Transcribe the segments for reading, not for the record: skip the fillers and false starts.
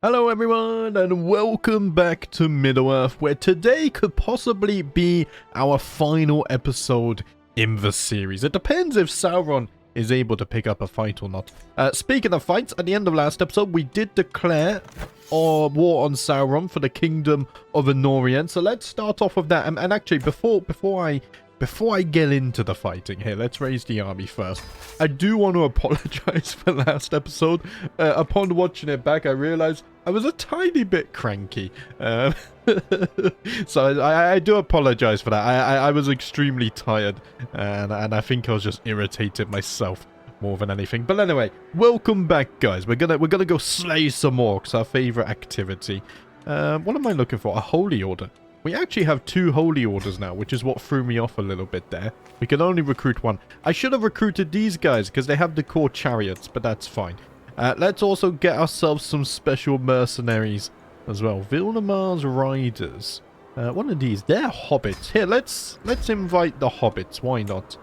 Hello everyone and welcome back to Middle-earth, where today could possibly be our final episode in the series. It depends if Sauron is able to pick up a fight or not. Speaking of fights, at the end of last episode we did declare our war on Sauron for the Kingdom of Anorian. So let's start off with that. And actually, before I get into the fighting here, let's raise the army first. I do want to apologize for last episode. Upon watching it back, I realized I was a tiny bit cranky. So I do apologize for that. I was extremely tired, and I think I was just irritated myself more than anything. But anyway, welcome back, guys. We're gonna go slay some orcs, our favorite activity. What am I looking for? A holy order. We actually have 2 holy orders now, which is what threw me off a little bit there. We can only recruit 1. I should have recruited these guys because they have the core chariots, but that's fine. Let's also get ourselves some special mercenaries as well. Vildamar's riders. One of these, they're hobbits. Here, let's invite the hobbits. Why not?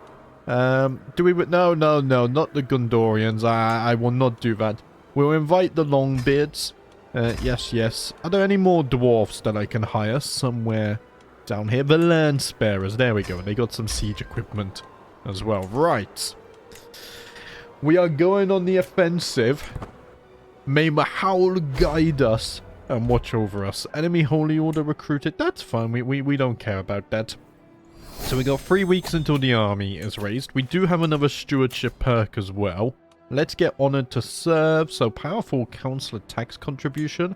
Do we? No, not the Gondorians. I will not do that. We'll invite the Longbeards. Yes. Are there any more dwarfs that I can hire somewhere down here? The land sparers. There we go. They got some siege equipment as well. Right. We are going on the offensive. May Mahoul guide us and watch over us. Enemy holy order recruited. That's fine. We don't care about that. So we got 3 weeks until the army is raised. We do have another stewardship perk as well. Let's get honored to serve. So powerful councillor tax contribution.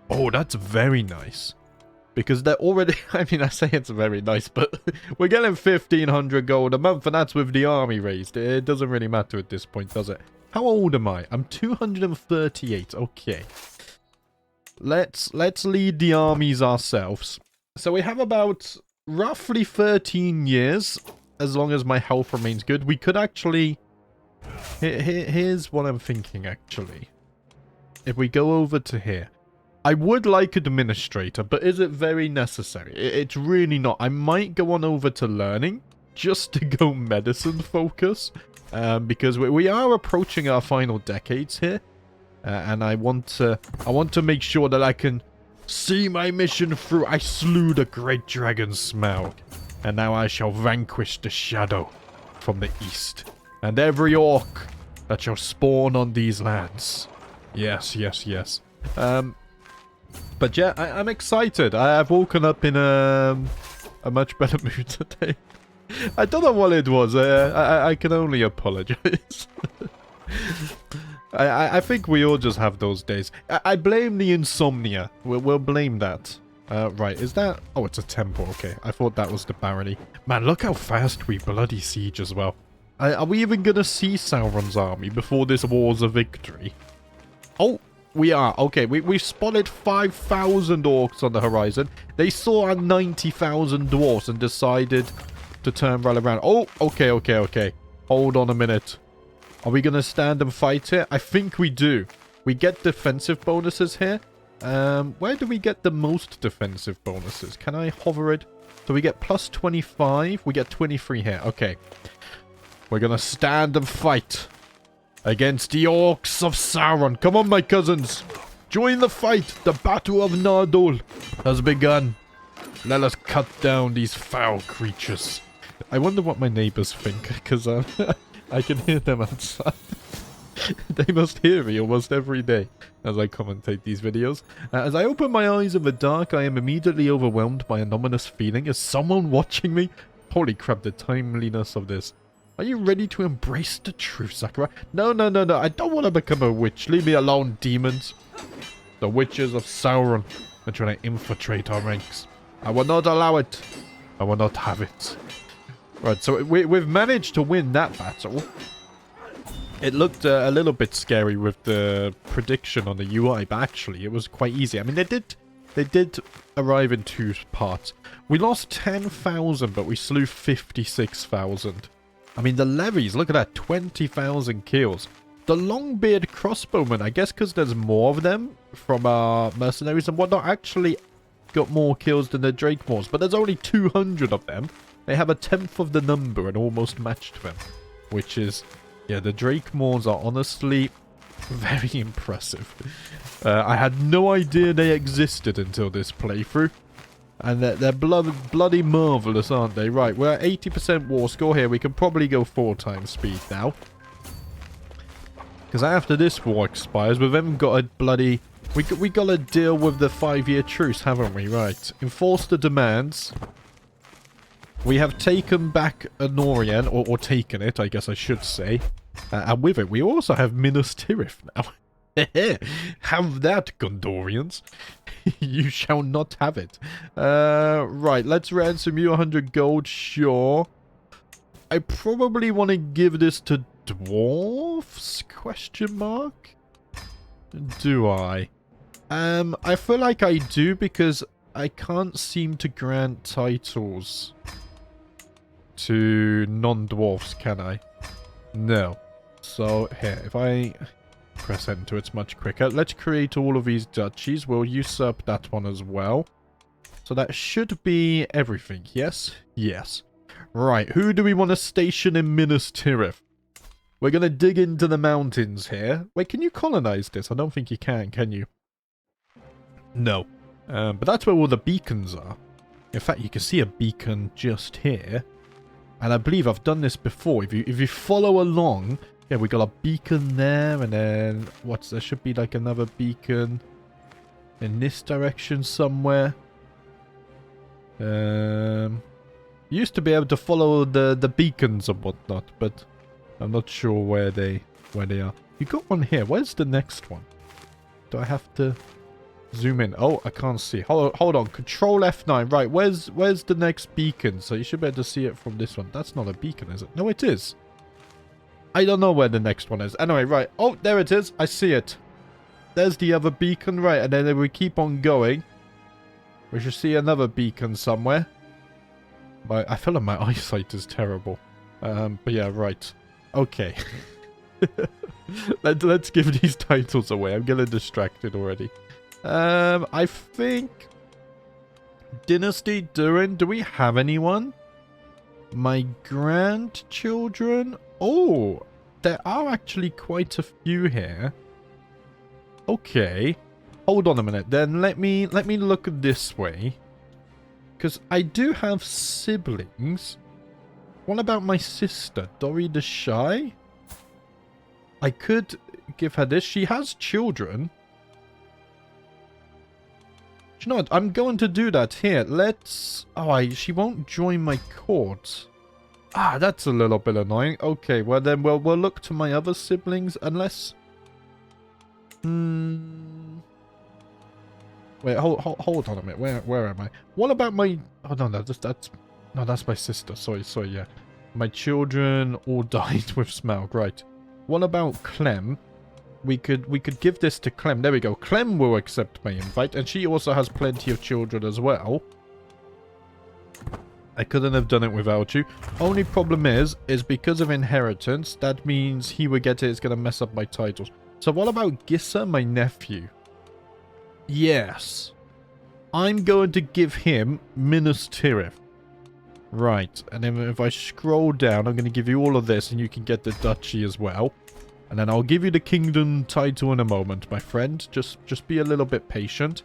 Oh, that's very nice. Because they're already... I mean, I say it's very nice, but we're getting 1,500 gold a month, and that's with the army raised. It doesn't really matter at this point, does it? How old am I? I'm 238. Okay. Let's lead the armies ourselves. So we have about roughly 13 years, as long as my health remains good. We could actually... Here's what I'm thinking, actually. If we go over to here. I would like administrator, but is it very necessary? It's really not. I might go on over to learning, just to go medicine focus. Because we are approaching our final decades here. And I want to make sure that I can see my mission through. I slew the great dragon Smaug. And now I shall vanquish the shadow from the east. And every orc that shall spawn on these lands. Yes. But yeah, I'm excited. I've woken up in a much better mood today. I don't know what it was. I can only apologize. I think we all just have those days. I blame the insomnia. We'll blame that. Right, is that... Oh, it's a temple. Okay, I thought that was the barony. Man, look how fast we bloody siege as well. Are we even going to see Sauron's army before this war's a victory? Oh, we are. Okay, we've spotted 5,000 orcs on the horizon. They saw our 90,000 dwarfs and decided to turn right around. Oh, okay. Hold on a minute. Are we going to stand and fight here? I think we do. We get defensive bonuses here. Where do we get the most defensive bonuses? Can I hover it? So we get plus 25. We get 23 here. Okay. We're gonna stand and fight against the orcs of Sauron. Come on, my cousins. Join the fight. The Battle of Nardol has begun. Let us cut down these foul creatures. I wonder what my neighbors think, because I can hear them outside. They must hear me almost every day as I commentate these videos. As I open my eyes in the dark, I am immediately overwhelmed by an ominous feeling. Is someone watching me? Holy crap, the timeliness of this. Are you ready to embrace the truth, Sakurai? No. I don't want to become a witch. Leave me alone, demons. The witches of Sauron are trying to infiltrate our ranks. I will not allow it. I will not have it. Right, so we've managed to win that battle. It looked a little bit scary with the prediction on the UI, but actually it was quite easy. I mean, they did arrive in 2 parts. We lost 10,000, but we slew 56,000. I mean, the levies, look at that, 20,000 kills. The Longbeard crossbowmen, I guess because there's more of them from our mercenaries and whatnot, actually got more kills than the Drakemaws. But there's only 200 of them. They have 1/10 of the number and almost matched them. Which is, yeah, the Drakemaws are honestly Very impressive. I had no idea they existed until this playthrough. And they're bloody marvellous, aren't they? Right, we're at 80% war score here. We can probably go 4 times speed now. Because after this war expires, we've even got a bloody... We got to deal with the 5-year truce, haven't we? Right. Enforce the demands. We have taken back Anorian, or taken it, I guess I should say. And with it, we also have Minas Tirith now. Have that, Gondorians. You shall not have it. Right, let's ransom you 100 gold, sure. I probably want to give this to Dwarves? Question mark? Do I? I feel like I do because I can't seem to grant titles to non-dwarfs, can I? No. So, here, if I press enter, it's much quicker. Let's create all of these duchies. We'll usurp that one as well. So that should be everything, yes? Yes. Right, who do we want to station in Minas Tirith? We're going to dig into the mountains here. Wait, can you colonize this? I don't think you can you? No. But that's where all the beacons are. In fact, you can see a beacon just here. And I believe I've done this before. If you follow along, yeah, we got a beacon there, and then there should be like another beacon in this direction somewhere. You used to be able to follow the beacons and whatnot, but I'm not sure where they are. You got one here. Where's the next one? Do I have to zoom in? Oh, I can't see. Hold on. Control F9. Right, where's the next beacon? So you should be able to see it from this one. That's not a beacon, is it? No, it is. I don't know where the next one is. Anyway, right. Oh, there it is. I see it. There's the other beacon, right? And then we keep on going. We should see another beacon somewhere. But I feel like my eyesight is terrible. But yeah, right. Okay. Let's give these titles away. I'm getting distracted already. I think... Dynasty Durin. Do we have anyone? My grandchildren? Oh, there are actually quite a few here. Okay. Hold on a minute. Then let me look this way. Because I do have siblings. What about my sister, Dori the Shy? I could give her this. She has children. Do you know what? I'm going to do that. Here, let's... Oh, she won't join my court. Ah, that's a little bit annoying. Okay, well then we'll look to my other siblings, unless... Wait, hold on a minute. Where am I? What about my... Oh, no, that's my sister. Sorry, yeah. My children all died with Smaug, right. What about Clem? We could give this to Clem. There we go. Clem will accept my invite, and she also has plenty of children as well. I couldn't have done it without you. Only problem is because of inheritance, that means he will get it. It's going to mess up my titles. So what about Gissa, my nephew? Yes. I'm going to give him Minas Tirith. Right. And then if I scroll down, I'm going to give you all of this, and you can get the duchy as well. And then I'll give you the kingdom title in a moment, my friend. Just be a little bit patient.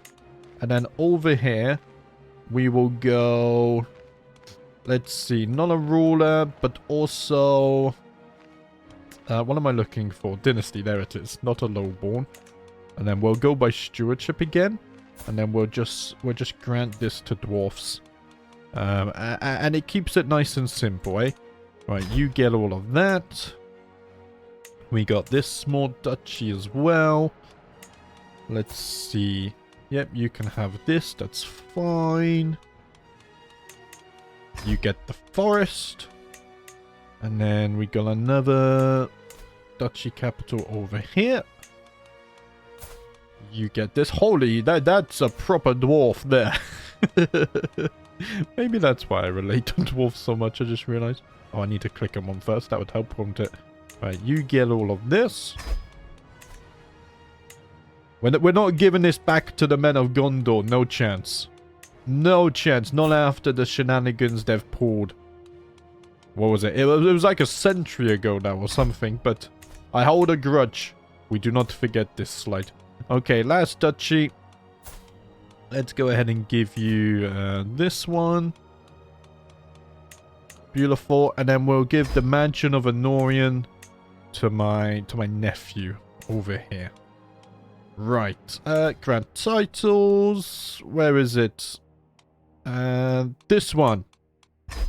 And then over here, we will go... Let's see, not a ruler, but also... what am I looking for? Dynasty, there it is. Not a lowborn. And then we'll go by stewardship again. And then we'll just grant this to dwarfs. And it keeps it nice and simple, eh? Right, you get all of that. We got this small duchy as well. Let's see. Yep, you can have this. That's fine. You get the forest. And then we got another duchy capital over here. You get this. Holy, that's a proper dwarf there. Maybe that's why I relate to dwarves so much, I just realized. Oh, I need to click on one first. That would help, wouldn't it? Right, you get all of this. We're not giving this back to the men of Gondor. No chance. No chance. Not after the shenanigans they've pulled. What was it? It was like a century ago now or something, but I hold a grudge. We do not forget this slide. Okay, last duchy. Let's go ahead and give you this one. Beautiful. And then we'll give the Mansion of Honorian to my nephew over here. Right. Grant titles. Where is it? This one.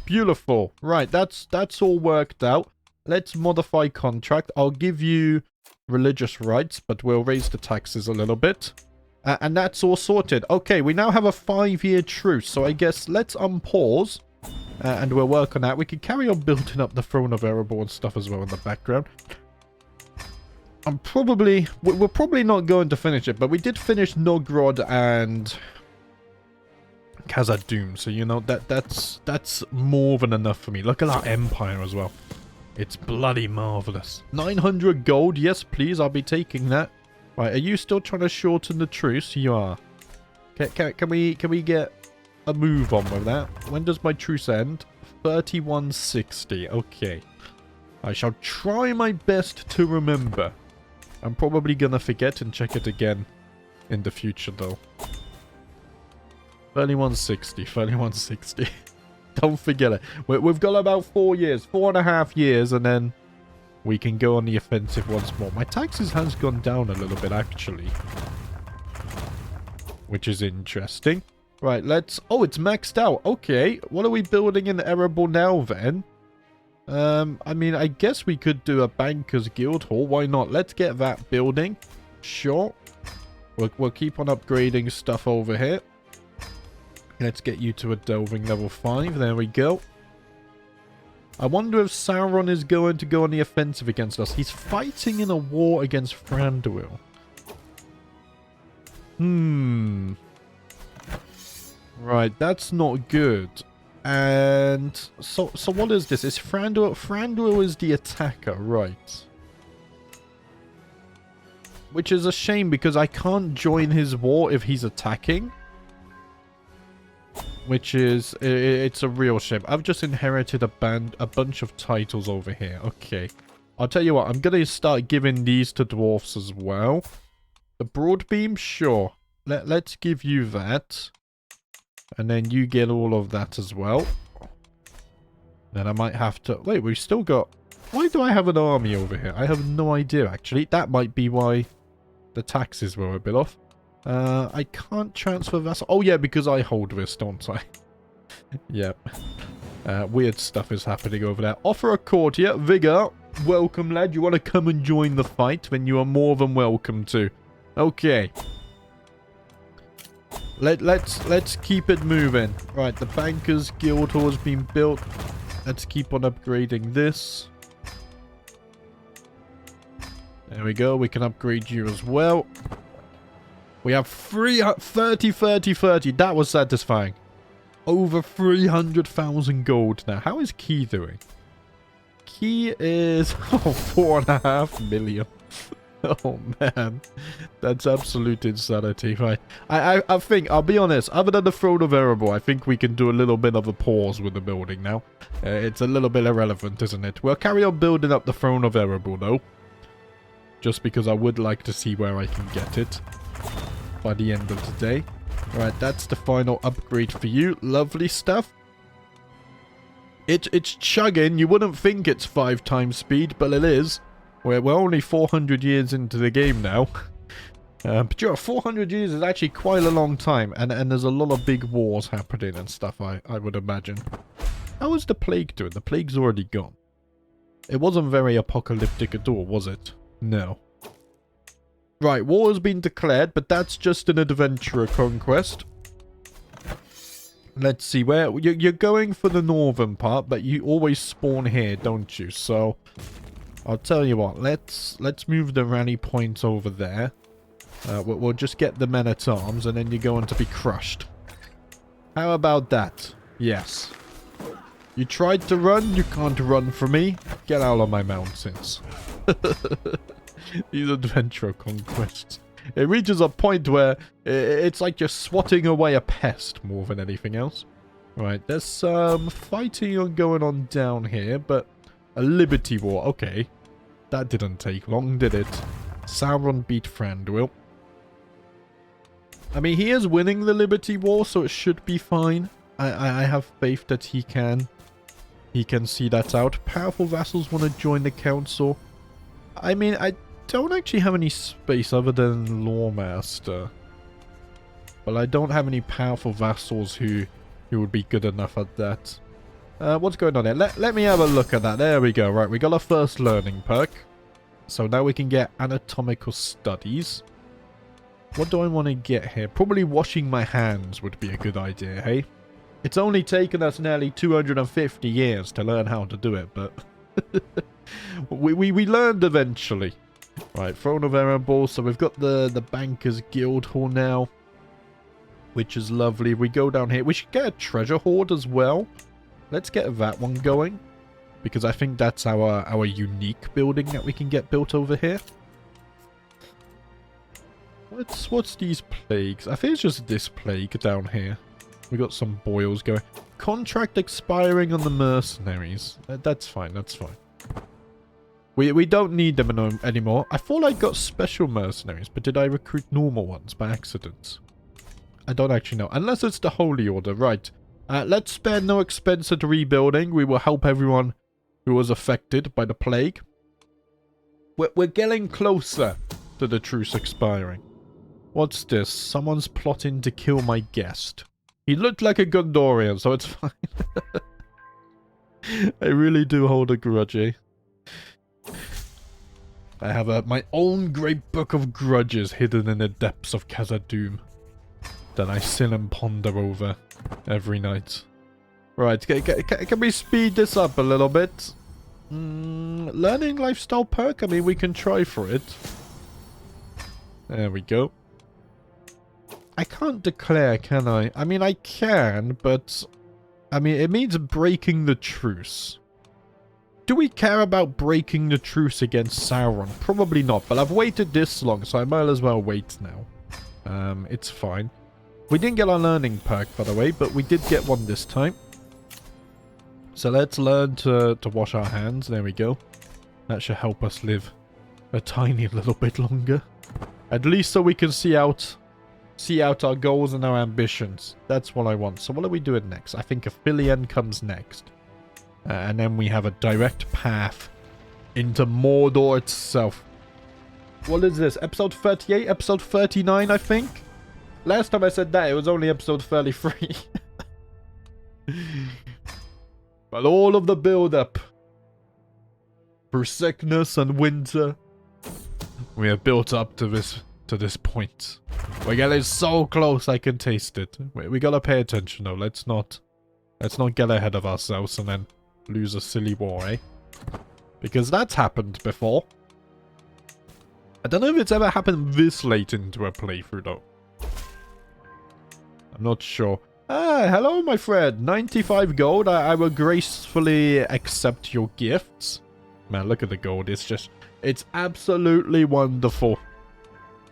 Beautiful. Right, that's all worked out. Let's modify contract. I'll give you religious rights, but we'll raise the taxes a little bit. And that's all sorted. Okay, we now have a 5-year truce, so I guess let's unpause. And we'll work on that. We can carry on building up the throne of Erebor and stuff as well in the background. We're probably not going to finish it, but we did finish Nogrod and Khazad-dûm, so you know that's more than enough for me. Look at that empire as well. It's bloody marvelous. 900 gold, yes please, I'll be taking that. Right, are you still trying to shorten the truce? You are. Can we get a move on with that? When does my truce end? 3160. Okay. I shall try my best to remember. I'm probably gonna forget and check it again in the future though. 3160, 3160. Don't forget it. We've got about 4 years, 4.5 years, and then we can go on the offensive once more. My taxes has gone down a little bit, actually. Which is interesting. Right, let's... Oh, it's maxed out. Okay, what are we building in Erebor now, then? I mean, I guess we could do a Banker's Guild Hall. Why not? Let's get that building. Sure. We'll keep on upgrading stuff over here. Let's get you to a Delving level 5. There we go. I wonder if Sauron is going to go on the offensive against us. He's fighting in a war against Thranduil. Right, that's not good. And so what is this? Is Thranduil? Thranduil is the attacker, right? Which is a shame because I can't join his war if he's attacking. Which is, it's a real shame. I've just inherited a bunch of titles over here. Okay. I'll tell you what, I'm going to start giving these to dwarfs as well. The Broadbeam, sure. Let's give you that. And then you get all of that as well. Then I might have to... Wait, we've still got... Why do I have an army over here? I have no idea, actually. That might be why the taxes were a bit off. I can't transfer vassal. Oh, yeah, because I hold this, don't I? Yep. Weird stuff is happening over there. Offer a courtier. Vigor. Welcome, lad. You want to come and join the fight? Then you are more than welcome to. Okay. Let's keep it moving. Right, the Bankers Guild Hall has been built. Let's keep on upgrading this. There we go. We can upgrade you as well. We have 30. That was satisfying. Over 300,000 gold now. How is Key doing? Key is 4.5 million. Oh man, that's absolute insanity. Right, I think, I'll be honest, other than the Throne of Erebor, I think we can do a little bit of a pause with the building now. It's a little bit irrelevant, isn't it? We'll carry on building up the Throne of Erebor though. Just because I would like to see where I can get it by the end of the day. Right, that's the final upgrade for you. Lovely stuff. It's chugging. You wouldn't think it's 5 times speed, but it is. We're only 400 years into the game now. But you know, 400 years is actually quite a long time. And there's a lot of big wars happening and stuff, I would imagine. How is the plague doing? The plague's already gone. It wasn't very apocalyptic at all, was it? No. Right, war has been declared, but that's just an adventurer conquest. Let's see, where... You're going for the northern part, but you always spawn here, don't you? So, I'll tell you what, let's move the rally point over there. We'll just get the men-at-arms, and then you're going to be crushed. How about that? Yes. You tried to run, you can't run from me. Get out of my mountains. These adventurer conquests. It reaches a point where it's like you're swatting away a pest more than anything else. Right, there's some fighting going on down here, but a liberty war. Okay. That didn't take long, did it? Sauron beat Thranduil. I mean, he is winning the Liberty War, so it should be fine. I have faith that he can see that out. Powerful vassals want to join the council. I mean, I don't actually have any space other than Lawmaster. But I don't have any powerful vassals who would be good enough at that. What's going on there? Let me have a look at that. There we go. Right, we got our first learning perk. So now we can get anatomical studies. What do I want to get here? Probably washing my hands would be a good idea, hey? It's only taken us nearly 250 years to learn how to do it, but we learned eventually. Right, Throne of Erebor. So we've got the Bankers Guild Hall now, which is lovely. We go down here. We should get a treasure hoard as well. Let's get that one going, because I think that's our unique building that we can get built over here. What's these plagues? I think it's just this plague down here. We got some boils going. Contract expiring on the mercenaries. That's fine, that's fine. We don't need them anymore. I thought I got special mercenaries, but did I recruit normal ones by accident? I don't actually know. Unless it's the Holy Order. Right. Let's spare no expense at rebuilding. We will help everyone who was affected by the plague. We're getting closer to the truce expiring. What's this? Someone's plotting to kill my guest. He looked like a Gondorian, so it's fine. I really do hold a grudge, eh? I have my own great book of grudges hidden in the depths of Khazad-dûm that I sit and ponder over every night. Right, can we speed this up a little bit? Learning lifestyle perk? I mean, we can try for it. There we go. I can't declare, can I? I mean, I can, but... I mean, it means breaking the truce. Do we care about breaking the truce against Sauron? Probably not, but I've waited this long, so I might as well wait now. It's fine. We didn't get our learning perk, by the way, but we did get one this time. So let's learn to wash our hands. There we go. That should help us live a tiny little bit longer. At least so we can see out our goals and our ambitions. That's what I want. So what are we doing next? I think Aphelion comes next. And then we have a direct path into Mordor itself. What is this? Episode 38? Episode 39, I think? Last time I said that, it was only episode 33. But all of the build-up through sickness and winter, we have built up to this point. We're getting so close, I can taste it. We gotta pay attention though. Let's not get ahead of ourselves and then lose a silly war, eh? Because that's happened before. I don't know if it's ever happened this late into a playthrough though. I'm not sure. Ah, hello my friend. 95 gold. I will gracefully accept your gifts. Man, look at the gold. It's absolutely wonderful.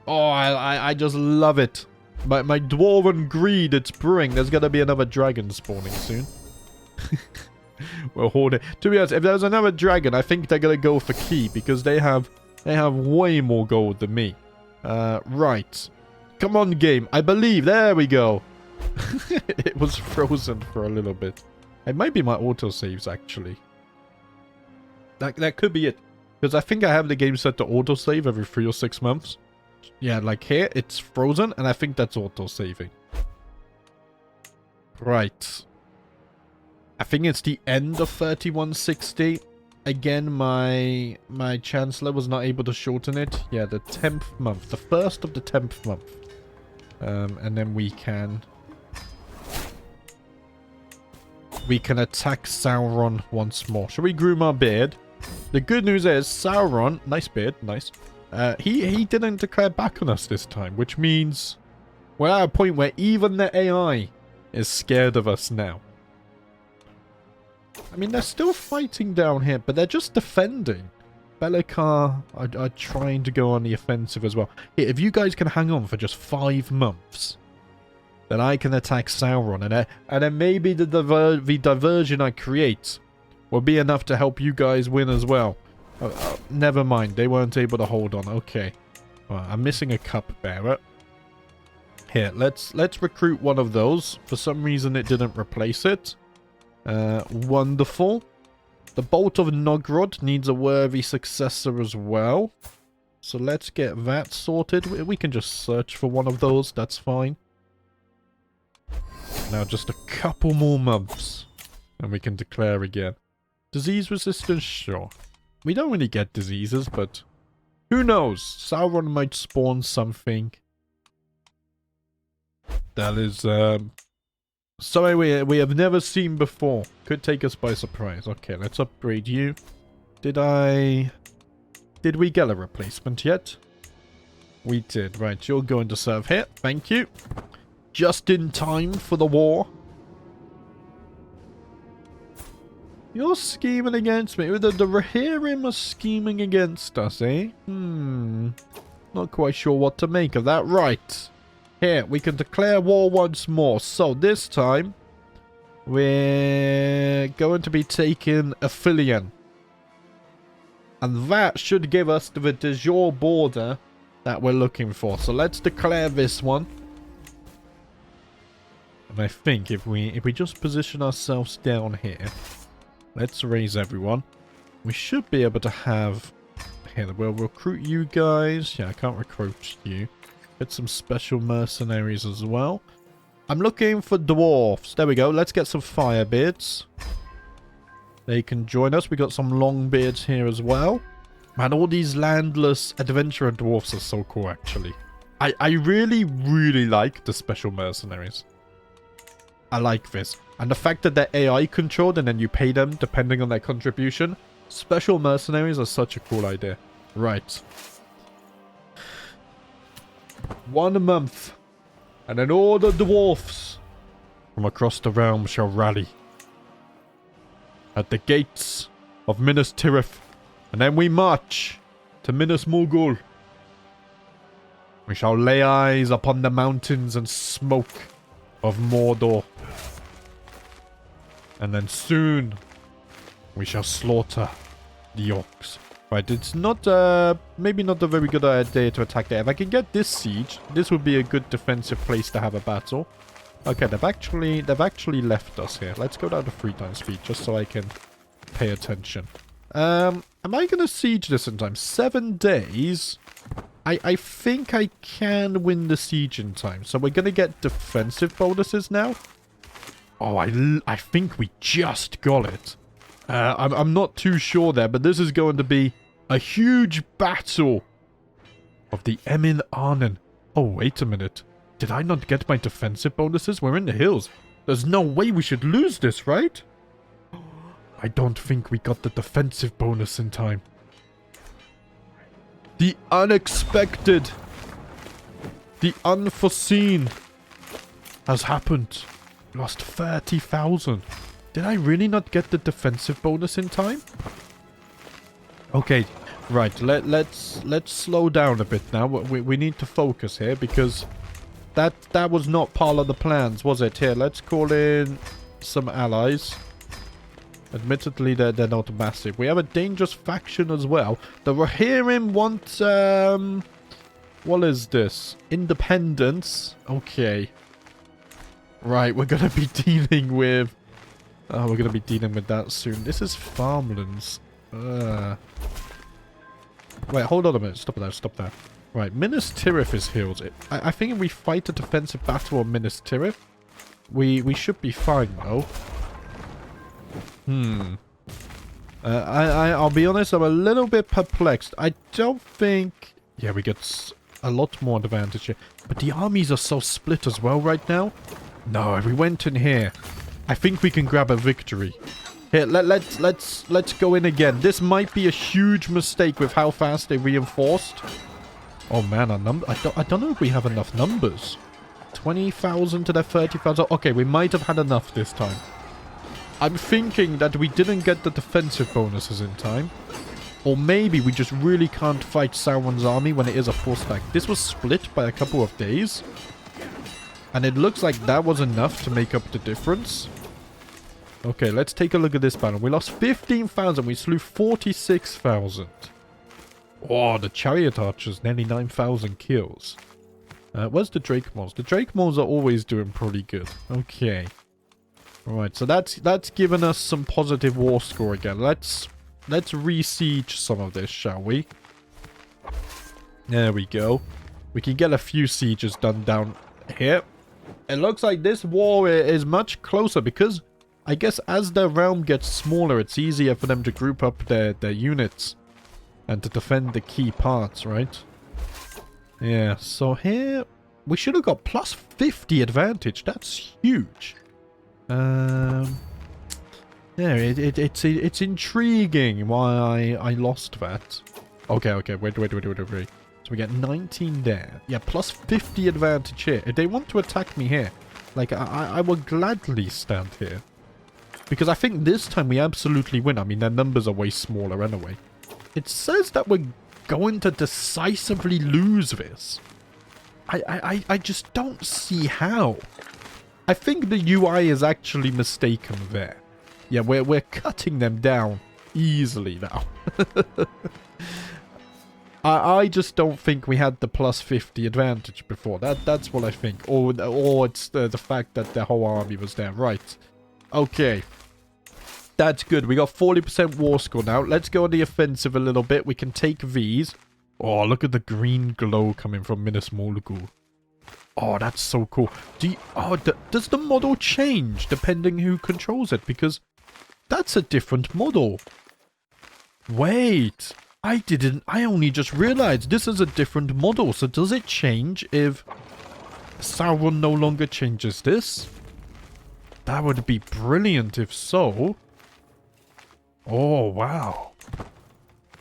Oh, I just love it. My dwarven greed, it's brewing. There's gonna be another dragon spawning soon. We'll hold it. To be honest, if there's another dragon, I think they're gonna go for key because they have way more gold than me. Right. Come on, game. I believe. There we go. It was frozen for a little bit. It might be my autosaves, actually. That could be it. Because I think I have the game set to autosave every 3 or 6 months. Yeah, like here, it's frozen, and I think that's autosaving. Right. I think it's the end of 3160. Again, my Chancellor was not able to shorten it. Yeah, the 10th month. The first of the 10th month. And then we can attack Sauron once more. Shall we groom our beard? The good news is Sauron, nice beard, nice. He didn't declare back on us this time, which means we're at a point where even the AI is scared of us now. I mean, they're still fighting down here, but they're just defending. Belikar are trying to go on the offensive as well. Here, if you guys can hang on for just 5 months, then I can attack Sauron, and then maybe the diversion I create will be enough to help you guys win as well. Never mind, they weren't able to hold on. Okay. Well, I'm missing a cupbearer. Here, let's recruit one of those. For some reason, it didn't replace it. Wonderful. The Bolt of Nogrod needs a worthy successor as well. So let's get that sorted. We can just search for one of those. That's fine. Now just a couple more months. And we can declare again. Disease resistance? Sure. We don't really get diseases, but who knows? Sauron might spawn something that is something we have never seen before. Could take us by surprise. Okay, let's upgrade you. Did we get a replacement yet? We did. Right, you're going to serve here. Thank you. Just in time for the war. You're scheming against me. The Rohirrim are scheming against us, eh? Not quite sure what to make of that. Right. Here, we can declare war once more. So, this time, we're going to be taking Aphelion. And that should give us the de jure border that we're looking for. So, let's declare this one. And I think if we just position ourselves down here, let's raise everyone. We should be able to have... Here, we'll recruit you guys. Yeah, I can't recruit you. Get some special mercenaries as well. I'm looking for dwarves. There we go. Let's get some firebeards. They can join us. We got some longbeards here as well. Man, all these landless adventurer dwarfs are so cool, actually. I really, really like the special mercenaries. I like this. And the fact that they're AI controlled and then you pay them depending on their contribution. Special mercenaries are such a cool idea. Right. 1 month. And then all the dwarfs from across the realm shall rally. At the gates of Minas Tirith. And then we march to Minas Morgul. We shall lay eyes upon the mountains and smoke of Mordor. And then soon we shall slaughter the orcs. Right, it's not, maybe not a very good idea to attack there. If I can get this siege, this would be a good defensive place to have a battle. Okay, they've actually left us here. Let's go down to 3 times speed, just so I can pay attention. Am I going to siege this in time? 7 days? I think I can win the siege in time. So we're going to get defensive bonuses now. Oh, I think we just got it. I'm not too sure there, but this is going to be a huge battle of the Emin Arnon. Oh, wait a minute. Did I not get my defensive bonuses? We're in the hills. There's no way we should lose this, right? I don't think we got the defensive bonus in time. The unexpected, the unforeseen has happened. Lost 30,000. Did I really not get the defensive bonus in time? Okay, right. Let's slow down a bit now. We need to focus here because that was not part of the plans, was it? Here, let's call in some allies. Admittedly, they're not massive. We have a dangerous faction as well. The Rohirrim want what is this? Independence. Okay. Right, we're gonna be dealing with... Oh, we're gonna be dealing with that soon. This is farmlands. Wait, hold on a minute. Stop there, stop there. Right, Minas Tirith is healed. I think if we fight a defensive battle on Minas Tirith, we should be fine, though. I'll be honest, I'm a little bit perplexed. I don't think... Yeah, we get a lot more advantage here. But the armies are so split as well right now. No, if we went in here, I think we can grab a victory. Here, let's go in again. This might be a huge mistake with how fast they reinforced. Oh man, I don't know if we have enough numbers. 20,000 to their 30,000. Okay, we might have had enough this time. I'm thinking that we didn't get the defensive bonuses in time. Or maybe we just really can't fight Sauron's army when it is a full stack. This was split by a couple of days. And it looks like that was enough to make up the difference. Okay, let's take a look at this battle. We lost 15,000. We slew 46,000. Oh, the chariot archers, nearly 9,000 kills. Where's the Drake Moles? The Drake Moles are always doing pretty good. Okay. Alright, so that's given us some positive war score again. Let's re-siege some of this, shall we? There we go. We can get a few sieges done down here. It looks like this war is much closer because I guess as their realm gets smaller, it's easier for them to group up their units and to defend the key parts, right? Yeah, so here we should have got plus 50 advantage. That's huge. Yeah, it's intriguing why I lost that. Okay, wait. So we get 19 there. Yeah, plus 50 advantage here. If they want to attack me here, like, I will gladly stand here. Because I think this time we absolutely win. I mean, their numbers are way smaller anyway. It says that we're going to decisively lose this. I just don't see how. I think the UI is actually mistaken there. Yeah, we're cutting them down easily now. I just don't think we had the plus 50 advantage before. That's what I think. Or it's the fact that the whole army was there. Right. Okay. That's good. We got 40% war score now. Let's go on the offensive a little bit. We can take these. Oh, look at the green glow coming from Minas Morgul. Oh, that's so cool. Does the model change depending who controls it? Because that's a different model. Wait. I only just realized this is a different model. So does it change if Sauron no longer changes this? That would be brilliant if so. Oh, wow.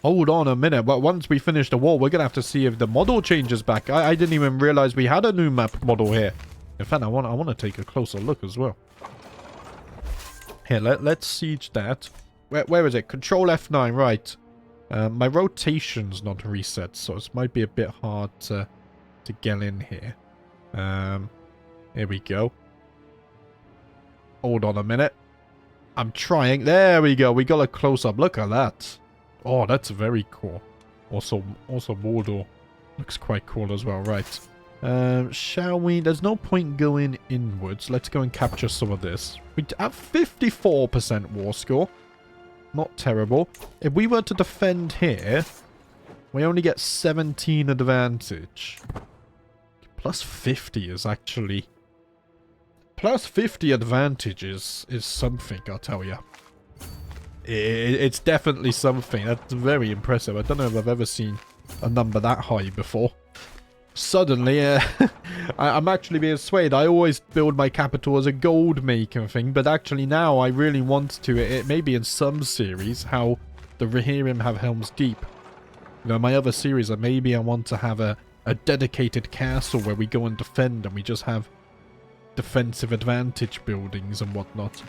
Hold on a minute. But once we finish the war, we're going to have to see if the model changes back. I didn't even realize we had a new map model here. In fact, I want to take a closer look as well. Here, let's siege that. Where is it? Control F9, right. My rotation's not reset, so it might be a bit hard to get in here. Here we go. Hold on a minute. I'm trying. There we go. We got a close-up. Look at that. Oh, that's very cool. Also Mordor looks quite cool as well. Right. Shall we? There's no point going inwards. Let's go and capture some of this. We have 54% war score. Not terrible. If we were to defend here, we only get 17 advantage. Plus 50 is actually... Plus 50 advantage is something, I'll tell you. It's definitely something. That's very impressive. I don't know if I've ever seen a number that high before. Suddenly, I'm actually being swayed. I always build my capital as a gold making thing, but actually now I really want to. It may be in some series how the Rohirrim have Helm's Deep. You know, my other series, maybe I want to have a dedicated castle where we go and defend and we just have defensive advantage buildings and whatnot.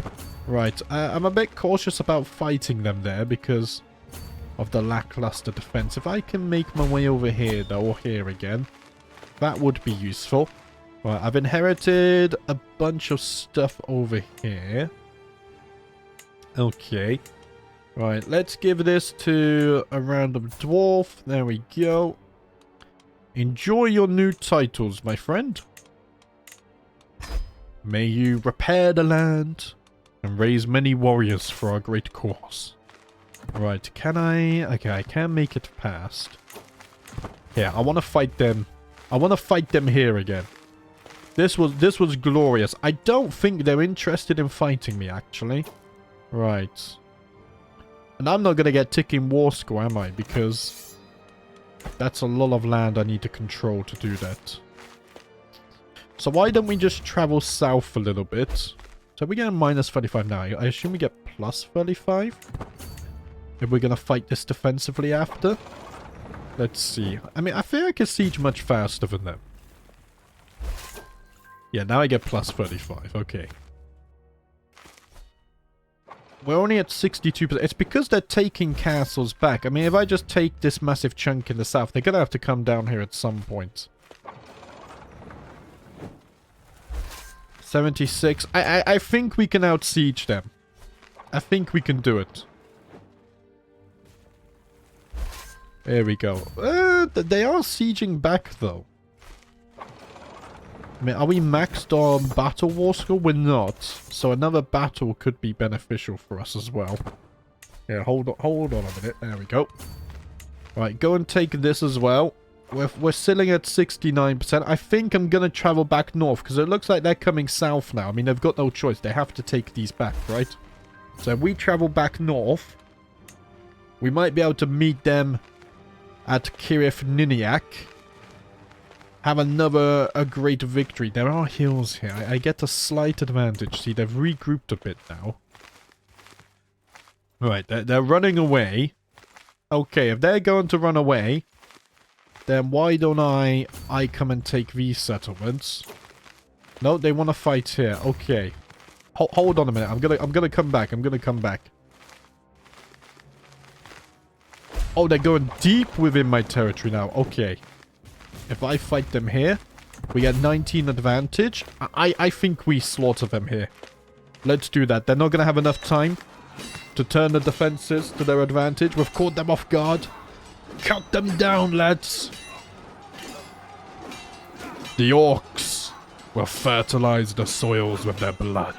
Right, I'm a bit cautious about fighting them there because of the lackluster defense. If I can make my way over here though, or here again, that would be useful. Right, I've inherited a bunch of stuff over here. Okay. Right, let's give this to a random dwarf. There we go. Enjoy your new titles, my friend. May you repair the land and raise many warriors for our great cause. Right, can I... Okay, I can make it past. Yeah, I want to fight them. I want to fight them here again. This was glorious. I don't think they're interested in fighting me, actually. Right. And I'm not going to get ticking war score, am I? Because that's a lot of land I need to control to do that. So why don't we just travel south a little bit? So we get minus 35 now. I assume we get plus 35? If we're going to fight this defensively after? Let's see. I mean, I think I can siege much faster than them. Yeah, now I get plus 35. Okay. We're only at 62%. It's because they're taking castles back. I mean, if I just take this massive chunk in the south, they're going to have to come down here at some point. 76. I think we can out-siege them. I think we can do it. There we go. They are sieging back, though. I mean, are we maxed on Battle War skill? We're not. So another battle could be beneficial for us as well. Yeah, hold on a minute. There we go. Right, go and take this as well. We're sitting at 69%. I think I'm going to travel back north, because it looks like they're coming south now. I mean, they've got no choice. They have to take these back, right? So if we travel back north, we might be able to meet them at Kirith Niniak. Have a great victory. There are hills here. I get a slight advantage. See, they've regrouped a bit now. Right, they're running away. Okay, if they're going to run away, then why don't I come and take these settlements? No, they want to fight here. Okay. Hold on a minute. I'm gonna come back. I'm gonna come back. Oh, they're going deep within my territory now. Okay. If I fight them here, we get 19 advantage. I think we slaughter them here. Let's do that. They're not gonna have enough time to turn the defenses to their advantage. We've caught them off guard. Cut them down, lads. The orcs will fertilize the soils with their blood.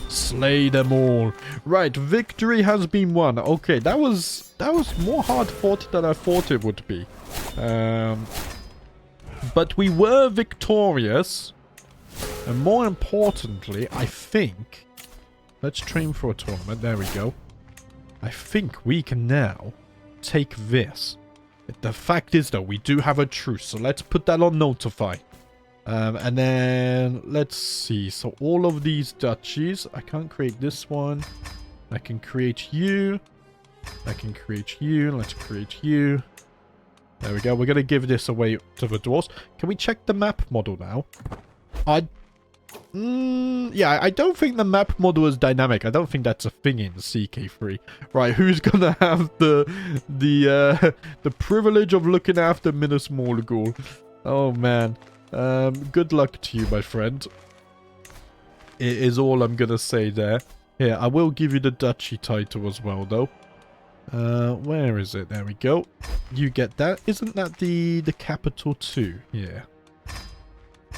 Slay them all. Right, victory has been won. Okay, that was more hard fought than I thought it would be. But we were victorious. And more importantly, I think... Let's train for a tournament. There we go. I think we can now take this. The fact is, though, we do have a truce. So let's put that on notify. And then, let's see. So all of these duchies. I can't create this one. I can create you. I can create you. Let's create you. There we go. We're going to give this away to the dwarves. Can we check the map model now? Yeah, I don't think the map model is dynamic. I don't think that's a thing in CK3. Right, who's gonna have the privilege of looking after Minas Morgul? Oh man. Good luck to you, my friend. It is all I'm gonna say there. Here, I will give you the duchy title as well, though. Where is it? There we go. You get that. Isn't that the capital too? Yeah.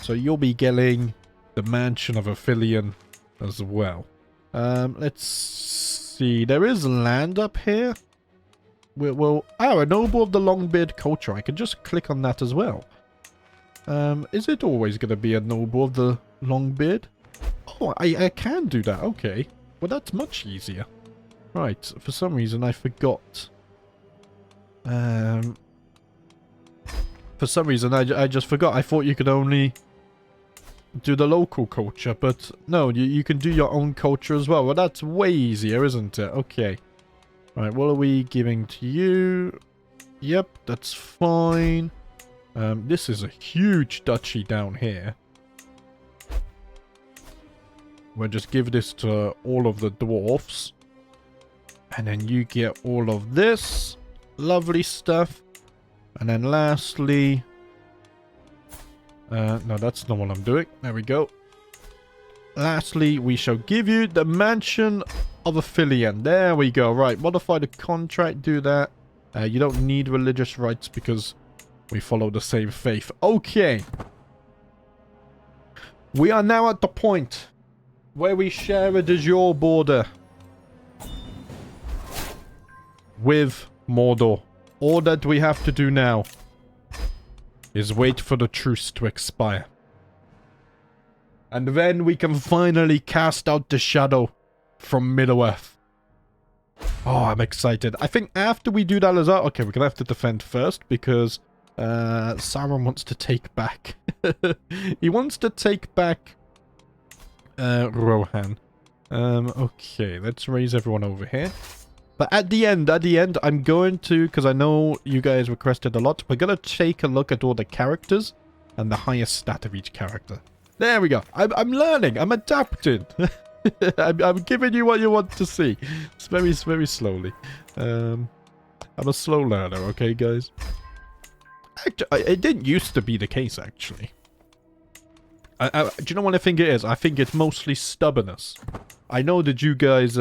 So you'll be getting the mansion of Aphelion as well. Let's see. There is land up here. Oh, a noble of the Longbeard culture. I can just click on that as well. Is it always going to be a noble of the Longbeard? Oh, I can do that. Okay. Well, that's much easier. Right. For some reason, I forgot. For some reason, I just forgot. I thought you could only do the local culture, but no, you can do your own culture as well. Well, that's way easier, isn't it? Okay. Right, what are we giving to you? Yep, that's fine. This is a huge duchy down here. We'll just give this to all of the dwarfs. And then you get all of this. Lovely stuff. And then lastly... no, that's not what I'm doing. There we go. Lastly, we shall give you the mansion of Aphelion. There we go. Right, modify the contract. Do that. You don't need religious rights because we follow the same faith. Okay. We are now at the point where we share a de jure border with Mordor. All that we have to do now is wait for the truce to expire. And then we can finally cast out the shadow from Middle-earth. Oh, I'm excited. I think after we do that as well... Okay, we're going to have to defend first because Sauron wants to take back... he wants to take back Rohan. Okay, let's raise everyone over here. But at the end, I'm going to, because I know you guys requested a lot, we're going to take a look at all the characters and the highest stat of each character. There we go. I'm learning. I'm adapting. I'm giving you what you want to see. It's very, very slowly. I'm a slow learner, okay, guys? Actually, it didn't used to be the case, actually. Do you know what I think it is? I think it's mostly stubbornness. I know that you guys...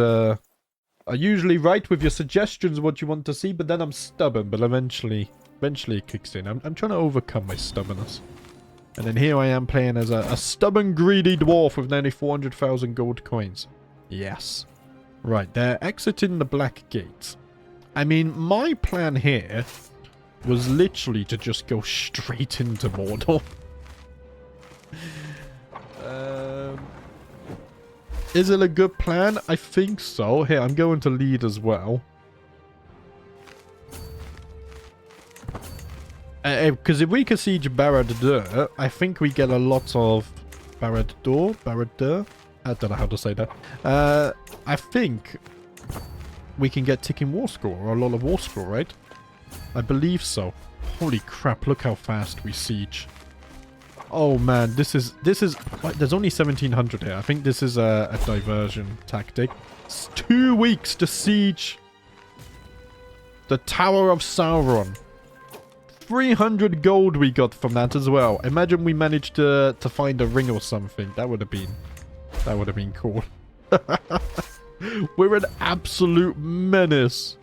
are usually right with your suggestions what you want to see, but then I'm stubborn, but eventually it kicks in. I'm trying to overcome my stubbornness. And then here I am playing as a stubborn, greedy dwarf with nearly 400,000 gold coins. Yes. Right, they're exiting the Black Gate. I mean, my plan here was literally to just go straight into Mordor. Is it a good plan? I think so. Here, I'm going to lead as well. Because if we can siege Barad-dûr, I think we get a lot of Barad-dûr? I don't know how to say that. I think we can get ticking war score, or a lot of war score, right? I believe so. Holy crap, look how fast we siege. Oh man, this is like, there's only 1700 here. I think this is a diversion tactic. It's 2 weeks to siege the Tower of Sauron. 300 gold we got from that as well. Imagine we managed to find a ring or something. That would have been cool. We're an absolute menace.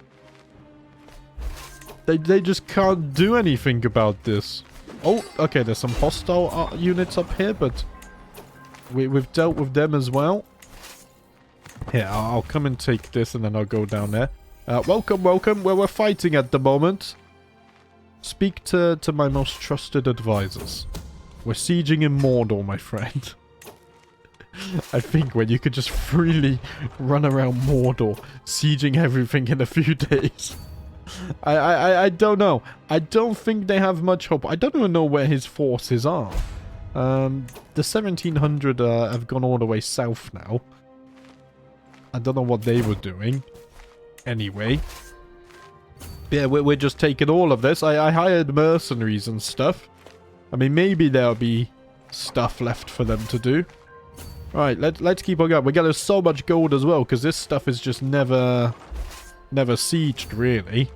They just can't do anything about this. Oh, okay, there's some hostile units up here, but we've dealt with them as well. Here, I'll come and take this, and then I'll go down there. Welcome. Well, we're fighting at the moment. Speak to my most trusted advisors. We're sieging in Mordor, my friend. I think when you could just freely run around Mordor, sieging everything in a few days. I don't know. I don't think they have much hope. I don't even know where his forces are. The 1700 have gone all the way south now. I don't know what they were doing. Anyway. Yeah, we're just taking all of this. I hired mercenaries and stuff. I mean, maybe there'll be stuff left for them to do. Right, let's keep on going. We're getting so much gold as well, because this stuff is just never sieged, really.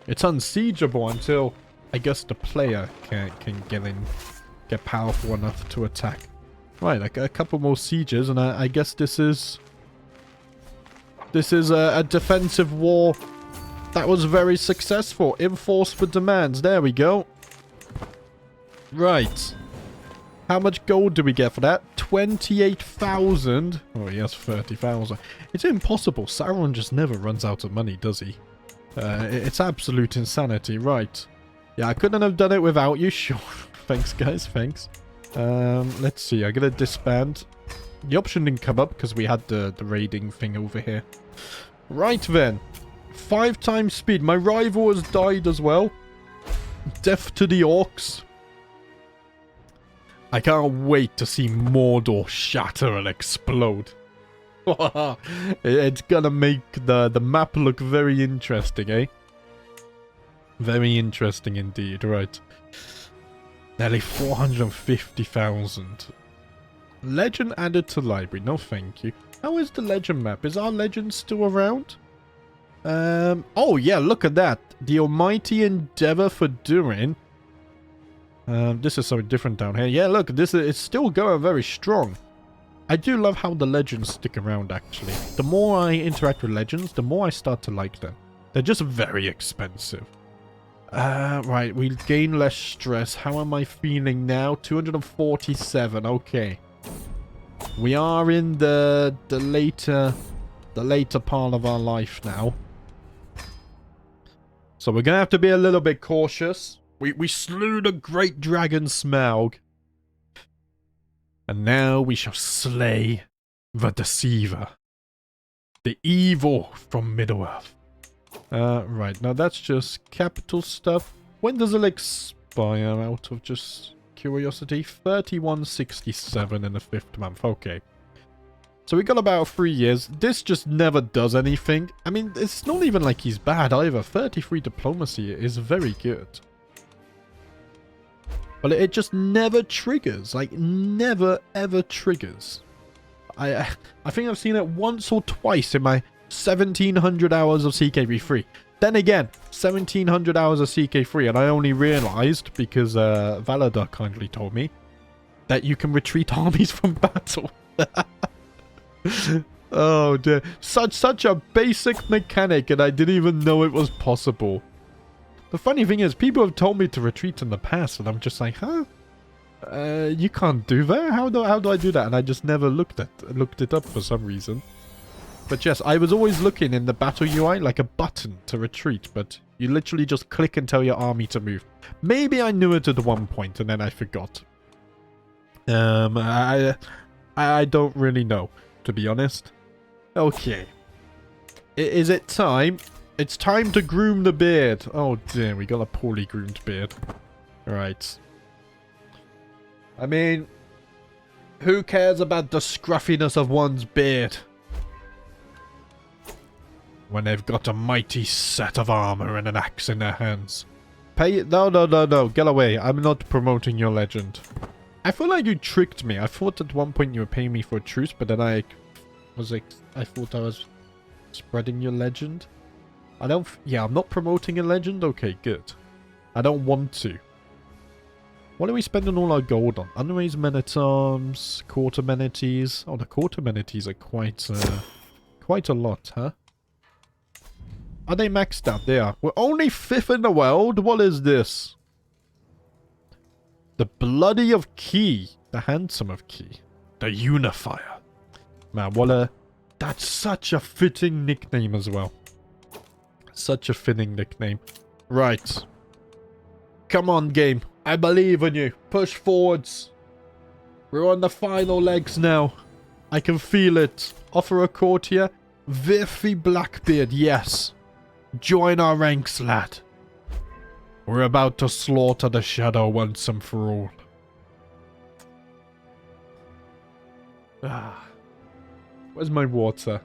It's unsiegeable until, I guess, the player can get powerful enough to attack. Right, a couple more sieges, and I guess this is a defensive war that was very successful. Enforce the demands. There we go. Right. How much gold do we get for that? 28,000. Oh, he has 30,000. It's impossible. Sauron just never runs out of money, does he? It's absolute insanity. Right. Yeah, I couldn't have done it without you. Sure. Thanks, guys. Thanks. Let's see. I'm going to disband. The option didn't come up because we had the raiding thing over here. Right then. 5 times speed. My rival has died as well. Death to the orcs. I can't wait to see Mordor shatter and explode. It's gonna make the map look very interesting, eh? Very interesting indeed, right. Nearly 450,000. Legend added to library, no thank you. How is the legend map? Is our legend still around? Oh yeah, look at that. The almighty endeavor for Durin. This is something different down here. Yeah, look, it's still going very strong. I do love how the legends stick around, actually. The more I interact with legends, the more I start to like them. They're just very expensive. Right, we gain less stress. How am I feeling now? 247, okay. We are in the later part of our life now. So we're gonna have to be a little bit cautious. We slew the great dragon Smaug. And now we shall slay the Deceiver. The evil from Middle-earth. Right, now that's just capital stuff. When does it expire, out of just curiosity? 3167 in the 5th month, okay. So we got about 3 years. This just never does anything. I mean, it's not even like he's bad either. 33 diplomacy is very good. But it just never triggers. Like, never, ever triggers. I think I've seen it once or twice in my 1700 hours of CK3 free. Then again, 1700 hours of CK3, and I only realized, because Valadar kindly told me, that you can retreat armies from battle. Oh dear. Such a basic mechanic, and I didn't even know it was possible. The funny thing is, people have told me to retreat in the past, and I'm just like, huh? You can't do that? How do I do that? And I just never looked it up for some reason. But yes, I was always looking in the battle UI like a button to retreat, but you literally just click and tell your army to move. Maybe I knew it at one point and then I forgot. I don't really know, to be honest. Okay. Is it time? It's time to groom the beard. Oh dear, we got a poorly groomed beard. Right. I mean, who cares about the scruffiness of one's beard when they've got a mighty set of armor and an axe in their hands? No, get away. I'm not promoting your legend. I feel like you tricked me. I thought at one point you were paying me for a truce, but then I thought I was spreading your legend. Yeah, I'm not promoting a legend? Okay, good. I don't want to. What are we spending all our gold on? Unraised men-at-arms, court amenities. Oh, the court amenities are quite a lot, huh? Are they maxed out? They are. We're only 5th in the world? What is this? The Bloody of Key. The Handsome of Key. The Unifier. Man, that's such a fitting nickname as well. Such a fitting nickname. Right. Come on, game. I believe in you. Push forwards. We're on the final legs now. I can feel it. Offer a courtier. Viffy Blackbeard, yes. Join our ranks, lad. We're about to slaughter the shadow once and for all. Ah. Where's my water?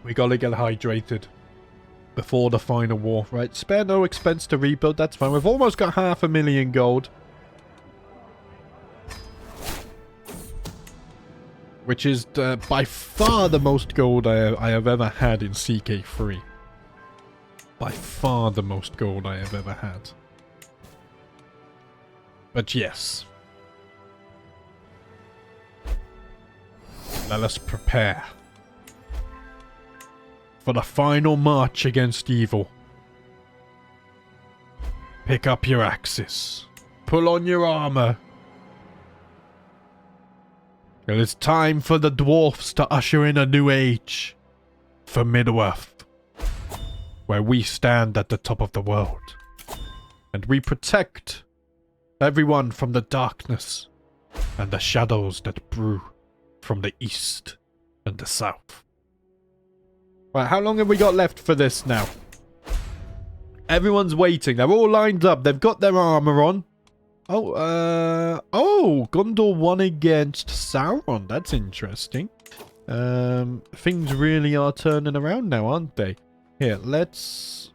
We gotta get hydrated before the final war, right? Spare no expense to rebuild, that's fine. We've almost got 500,000 gold. Which is by far the most gold I have ever had in CK3. By far the most gold I have ever had. But yes. Let us prepare for the final march against evil. Pick up your axes. Pull on your armor. It is time for the dwarfs to usher in a new age. For Middle-earth. Where we stand at the top of the world. And we protect everyone from the darkness and the shadows that brew from the east and the south. Right, how long have we got left for this now? Everyone's waiting. They're all lined up. They've got their armor on. Oh, Gondor won against Sauron. That's interesting. Things really are turning around now, aren't they? Here, let's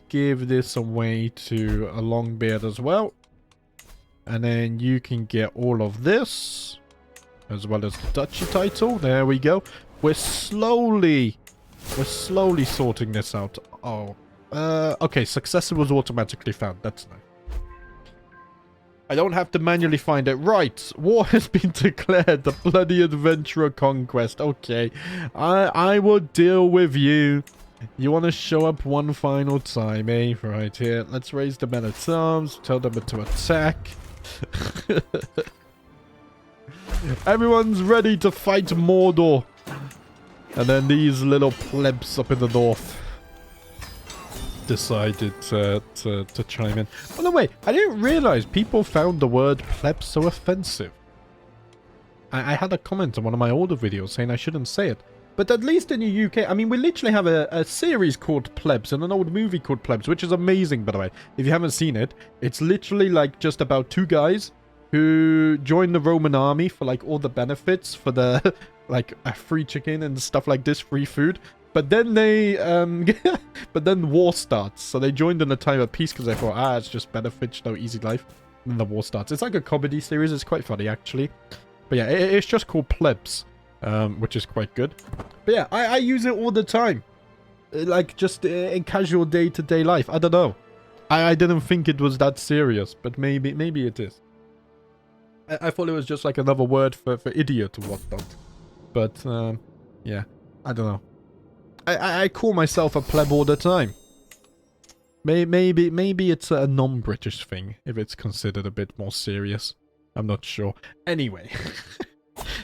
give this away to a Longbeard as well. And then you can get all of this. As well as the duchy title. There we go. We're slowly sorting this out. Oh. Okay, successor was automatically found. That's nice. I don't have to manually find it. Right. War has been declared. The bloody adventurer conquest. Okay. I will deal with you. You want to show up one final time, eh? Right here. Let's raise the men-at-arms. Tell them to attack. Everyone's ready to fight Mordor. And then these little plebs up in the north decided to chime in. By the way, I didn't realize people found the word pleb so offensive. I had a comment on one of my older videos saying I shouldn't say it. But at least in the UK, I mean, we literally have a series called Plebs and an old movie called Plebs, which is amazing, by the way. If you haven't seen it, it's literally like just about two guys who joined the Roman army for like all the benefits for the like a free chicken and stuff like this, free food. But then they, but then war starts. So they joined in a time of peace because they thought, it's just benefits, no easy life. And then the war starts. It's like a comedy series. It's quite funny, actually. But yeah, it's just called Plebs, which is quite good. But yeah, I use it all the time. Like, just in casual day-to-day life. I don't know. I didn't think it was that serious, but maybe it is. I thought it was just like another word for idiot or whatnot. But, yeah, I don't know. I call myself a pleb all the time. Maybe it's a non-British thing, if it's considered a bit more serious. I'm not sure. Anyway.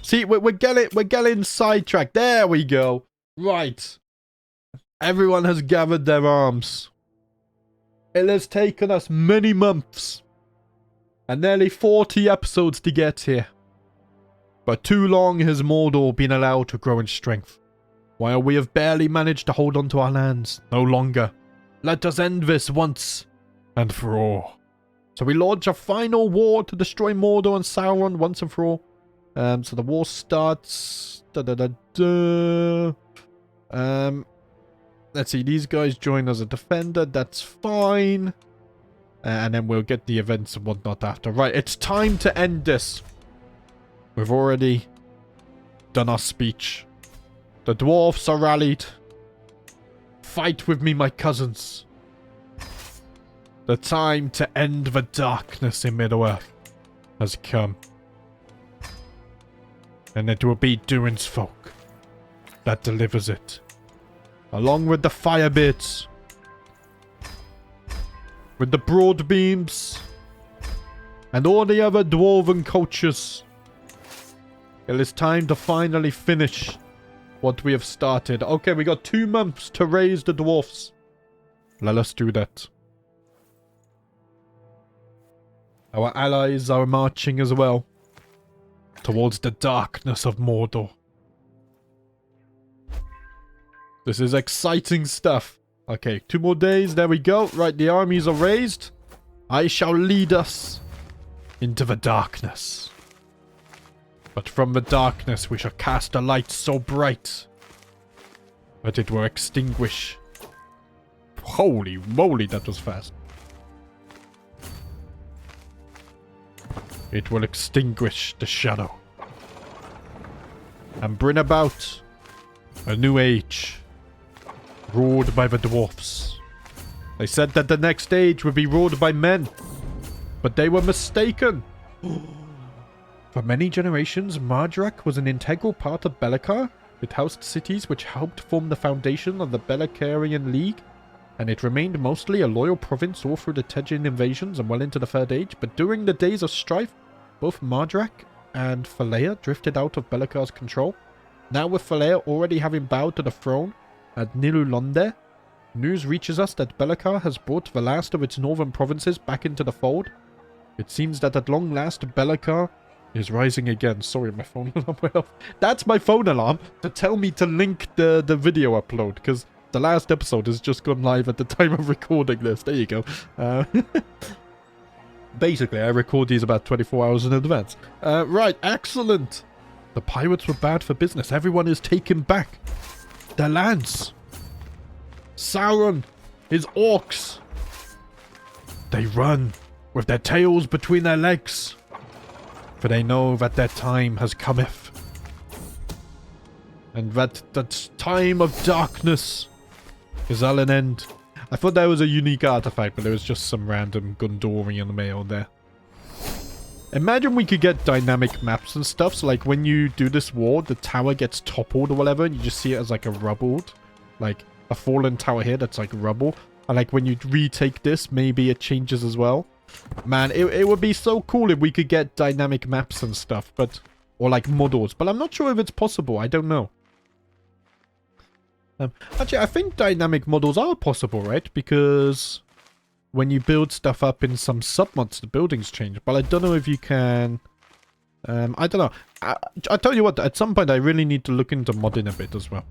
See, we're getting sidetracked. There we go. Right. Everyone has gathered their arms. It has taken us many months and nearly 40 episodes to get here. But too long has Mordor been allowed to grow in strength, while we have barely managed to hold on to our lands. No longer. Let us end this once and for all. So we launch a final war to destroy Mordor and Sauron once and for all. So the war starts. Let's see. These guys join as a defender. That's fine. And then we'll get the events and whatnot after. Right, it's time to end this. We've already done our speech. The dwarfs are rallied. Fight with me, my cousins. The time to end the darkness in Middle-earth has come. And it will be Durin's folk that delivers it. Along with the firebeards. With the broad beams. And all the other dwarven cultures. It is time to finally finish what we have started. Okay, we got 2 months to raise the dwarfs. Let us do that. Our allies are marching as well. Towards the darkness of Mordor. This is exciting stuff. Okay, 2 more days. There we go. Right, the armies are raised. I shall lead us into the darkness. But from the darkness we shall cast a light so bright that it will extinguish. Holy moly, that was fast. It will extinguish the shadow. And bring about a new age. Ruled by the dwarfs. They said that the next age would be ruled by men. But they were mistaken. For many generations, Mardrak was an integral part of Belakar. It housed cities which helped form the foundation of the Belakarian League. And it remained mostly a loyal province all through the Tejin invasions and well into the Third Age. But during the days of strife, both Mardrak and Falea drifted out of Belakar's control. Now with Falea already having bowed to the throne at Nilulonde, news reaches us that Belakar has brought the last of its northern provinces back into the fold. It seems that at long last Belakar is rising again. Sorry, my phone alarm went off. That's my phone alarm to tell me to link the video upload, because the last episode has just gone live at the time of recording this. There you go. Basically, I record these about 24 hours in advance. Right, excellent. The pirates were bad for business. Everyone is taken back. Their lands. Sauron, his orcs. They run with their tails between their legs. For they know that their time has cometh. And that time of darkness is at an end. I thought that was a unique artifact, but there was just some random Gondorian mail there. Imagine we could get dynamic maps and stuff, so like when you do this war, the tower gets toppled or whatever, and you just see it as like a rubbled, like a fallen tower here that's like rubble. And like when you retake this, maybe it changes as well. Man, it would be so cool if we could get dynamic maps and stuff, but, or like models, but I'm not sure if it's possible. I don't know. Actually, I think dynamic models are possible, right? Because when you build stuff up in some submods, the buildings change. But I don't know if you can... I don't know. I tell you what, at some point I really need to look into modding a bit as well.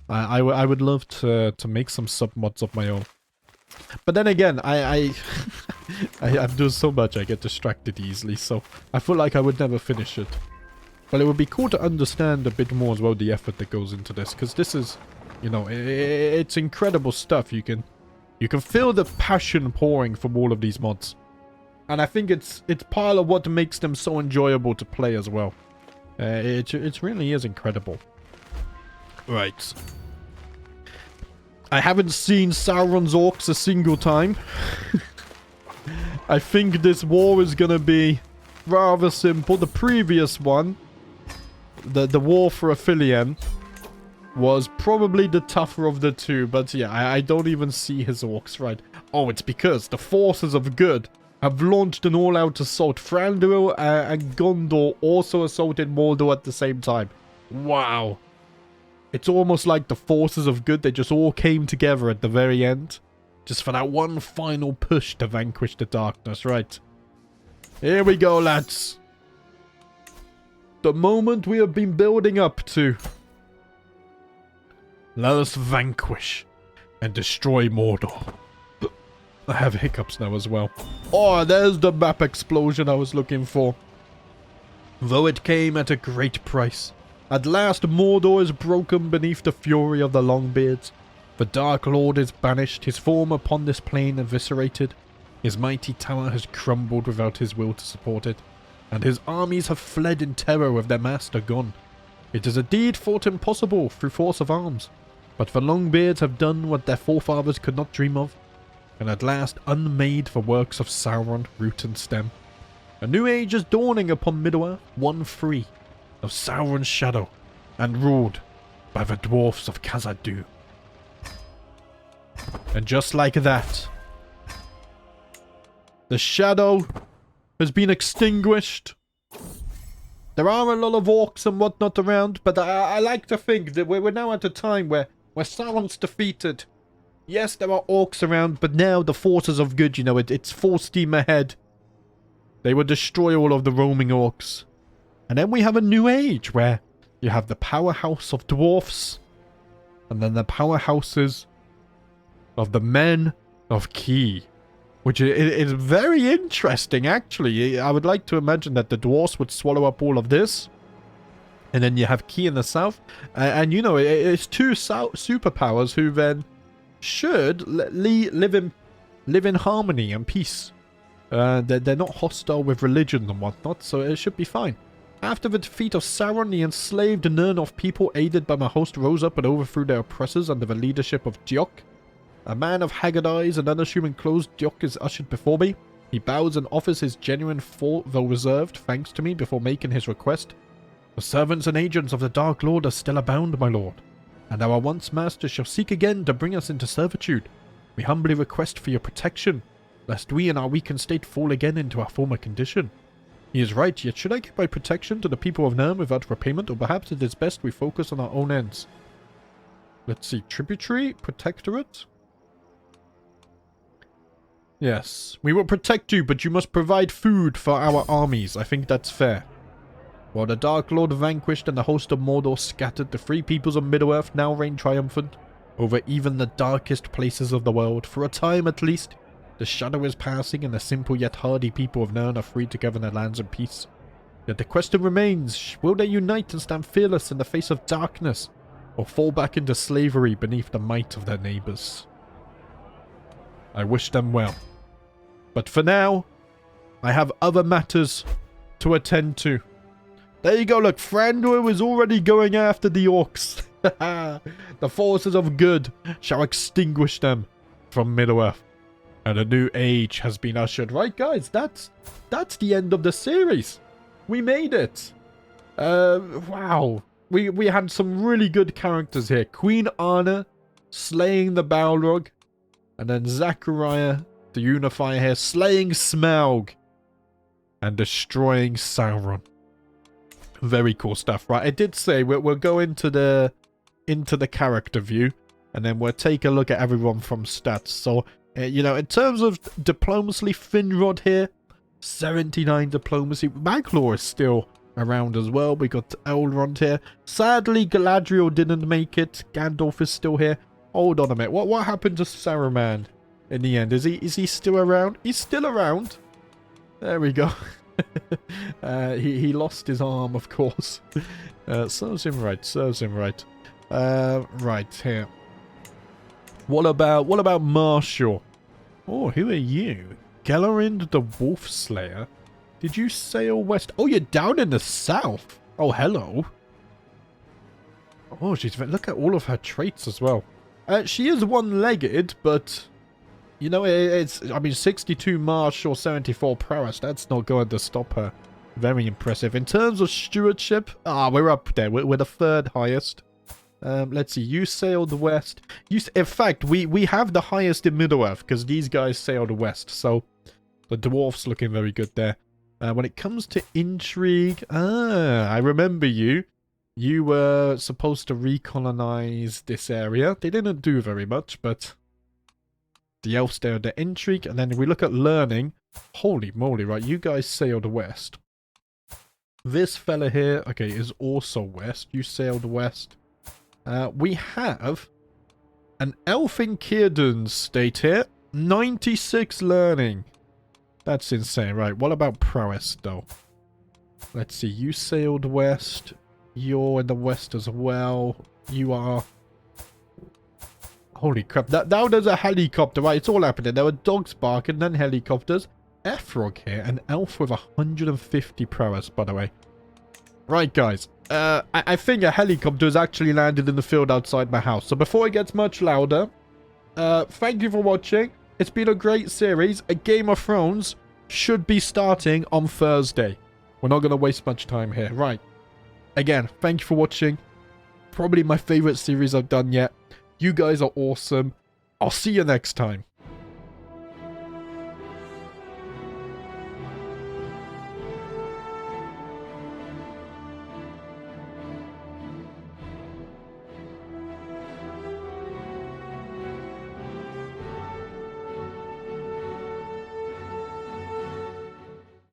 I would love to make some submods of my own. But then again, I'm doing so much I get distracted easily, so I feel like I would never finish it. But it would be cool to understand a bit more as well the effort that goes into this, because this is... You know, it's incredible stuff. You can feel the passion pouring from all of these mods. And I think it's part of what makes them so enjoyable to play as well. It really is incredible. Right. I haven't seen Sauron's orcs a single time. I think this war is gonna be rather simple. The previous one, the war for Aphelion, was probably the tougher of the two. But yeah, I don't even see his orcs, right? Oh, it's because the forces of good have launched an all-out assault. Thranduil and Gondor also assaulted Mordor at the same time. Wow. It's almost like the forces of good, they just all came together at the very end. Just for that one final push to vanquish the darkness, right? Here we go, lads. The moment we have been building up to. Let us vanquish and destroy Mordor. I have hiccups now as well. Oh, there's the map explosion I was looking for. Though it came at a great price. At last Mordor is broken beneath the fury of the Longbeards. The Dark Lord is banished, his form upon this plain eviscerated. His mighty tower has crumbled without his will to support it. And his armies have fled in terror with their master gone. It is a deed thought impossible through force of arms. But the Longbeards have done what their forefathers could not dream of. And at last unmade the works of Sauron root and stem. A new age is dawning upon Middle-earth, one free of Sauron's shadow, and ruled by the Dwarves of Khazad-dûm. And just like that, the shadow has been extinguished. There are a lot of orcs and whatnot around, but I like to think that we're now at a time where Sauron's defeated. Yes, there are orcs around, but now the forces of good, you know, it's full steam ahead. They will destroy all of the roaming orcs. And then we have a new age where you have the powerhouse of dwarfs, and then the powerhouses of the men of Key. Which is very interesting, actually. I would like to imagine that the dwarfs would swallow up all of this. And then you have Key in the south. And you know, it's two superpowers who then should live in harmony and peace. They're not hostile with religion and whatnot, so it should be fine. After the defeat of Sauron, the enslaved Nirnoth people, aided by my host, rose up and overthrew their oppressors under the leadership of Diok. A man of haggard eyes and unassuming clothes, Diok is ushered before me. He bows and offers his genuine, full, though reserved, thanks to me before making his request. The servants and agents of the Dark Lord are still abound, my lord, and our once master shall seek again to bring us into servitude. We humbly request for your protection, lest we in our weakened state fall again into our former condition. He is right, yet should I give my protection to the people of Nirn without repayment, or perhaps it is best we focus on our own ends? Let's see, tributary, protectorate? Yes, we will protect you, but you must provide food for our armies. I think that's fair. While the Dark Lord vanquished and the host of Mordor scattered, the free peoples of Middle-earth now reign triumphant over even the darkest places of the world. For a time at least, the shadow is passing and the simple yet hardy people of Nirn are free to govern their lands in peace. Yet the question remains, will they unite and stand fearless in the face of darkness, or fall back into slavery beneath the might of their neighbours? I wish them well. But for now, I have other matters to attend to. There you go, look, Thranduil is already going after the orcs. The forces of good shall extinguish them from Middle-earth. And a new age has been ushered. Right, guys, that's the end of the series. We made it. Wow. We had some really good characters here. Queen Anna slaying the Balrog. And then Zachariah, the Unifier here, slaying Smaug. And destroying Sauron. Very cool stuff, right? I did say we'll go into the character view. And then we'll take a look at everyone from stats. So, you know, in terms of diplomacy, Finrod here, 79 diplomacy. Maglor is still around as well. We got Elrond here. Sadly, Galadriel didn't make it. Gandalf is still here. Hold on a minute. What happened to Saruman in the end? Is he still around? He's still around. There we go. He lost his arm, of course. Serves him right. Serves him right. Right here. What about Marshall? Oh, who are you? Gelarind the Wolf Slayer. Did you sail west? Oh, you're down in the south. Oh, hello. Oh, look at all of her traits as well. She is one-legged, but you know, I mean, 62 march or 74 prowess. That's not going to stop her Very impressive. In terms of stewardship, we're up there. We're the third highest. Let's see. You sailed west. In fact, we have the highest in Middle-earth because these guys sailed west. So the dwarfs looking very good there. When it comes to intrigue, I remember you. You were supposed to recolonize this area. They didn't do very much, but the elves there, the intrigue. And then if we look at learning, holy moly, right? You guys sailed west. This fella here, okay, is also west. You sailed west. We have an elf in Kirdun's state here. 96 learning. That's insane. Right, what about prowess, though? Let's see. You sailed west. You're in the west as well. You are... Holy crap. Now there's a helicopter, right? It's all happening. There were dogs barking, then helicopters. Efrog here, an elf with 150 prowess, by the way. Right, guys. I think a helicopter has actually landed in the field outside my house. So before it gets much louder, thank you for watching. It's been a great series. A Game of Thrones should be starting on Thursday. We're not going to waste much time here. Right. Again, thank you for watching. Probably my favorite series I've done yet. You guys are awesome. I'll see you next time.